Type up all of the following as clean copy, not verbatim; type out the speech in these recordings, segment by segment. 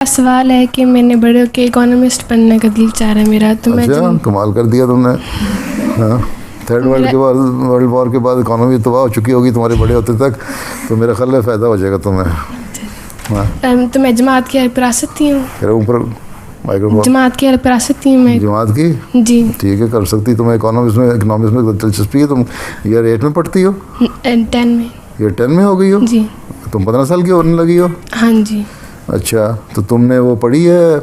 سوال ہے کہ میں نے بڑے ہو کے اکانومسٹ بننے کا دل چاہ رہا ہے میرا, تو میں اچھا کمال کر دیا تم نے. ہاں تھرڈ ورلڈ وار کے بعد اکانومی تباہ ہو چکی ہوگی تمہارے بڑے ہوتے تک, تو میرا خیال ہے فائدہ ہو جائے گا تمہیں. ہاں تو میں جماعت کی ہیلپ کرا سکتی ہوں. پھر اوپر مائکروفون. جماعت کی ہیلپ کرا سکتی ہوں میں. جماعت کی جی ٹھیک ہے کر سکتی. تمہیں اکانومکس میں دلچسپی ہے؟ تم ایئر 8 میں پڑھتی ہو؟ 10 میں. ایئر 10 میں ہو گئی ہو؟ جی تم 15 سال کی ہونے لگی ہو؟ ہاں جی. اچھا تو تم نے وہ پڑھی ہے,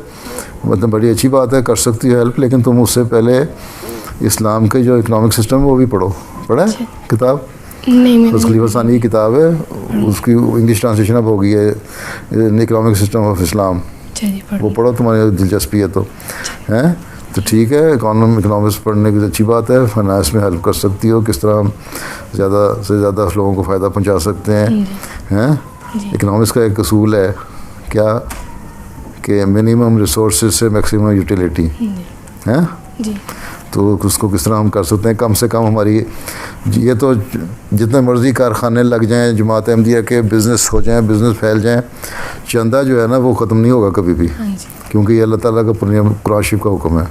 مطلب بڑی اچھی بات ہے, کر سکتی ہو ہیلپ, لیکن تم اس سے پہلے اسلام کے جو اکنامک سسٹم ہے وہ بھی پڑھا ہے کتاب. نہیں اس خلیفہ ثانی کی کتاب ہے, اس کی انگلش ٹرانسلیشن اب ہو گئی ہے, اکنامک سسٹم آف اسلام. وہ پڑھو, تمہاری دلچسپی ہے تو ہیں تو ٹھیک ہے. اکنامکس پڑھنے کی اچھی بات ہے. فائنانس میں ہیلپ کر سکتی ہو, کس طرح ہم زیادہ سے زیادہ لوگوں کو فائدہ پہنچا سکتے ہیں. اکنامکس کا ایک اصول ہے کیا کہ منیمم ریسورسز سے میکسیمم یوٹیلیٹی ہے. تو اس کو کس طرح ہم کر سکتے ہیں کم سے کم ہماری, یہ تو جتنے مرضی کارخانے لگ جائیں جماعت احمدیہ کے, بزنس ہو جائیں, بزنس پھیل جائیں, چندہ جو ہے نا وہ ختم نہیں ہوگا کبھی بھی, کیونکہ یہ اللہ تعالیٰ کا قرآن شریف کا حکم ہے.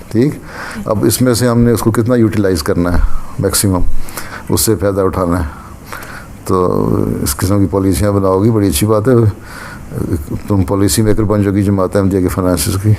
ٹھیک, اب اس میں سے ہم نے اس کو کتنا یوٹیلائز کرنا ہے, میکسیمم اس سے فائدہ اٹھانا ہے. تو اس قسم کی پالیسیاں بناؤ گی, بڑی اچھی بات ہے. تم پالیسی میکر بن جاؤ گی جماعت احمدیہ کے فائنانسز کی.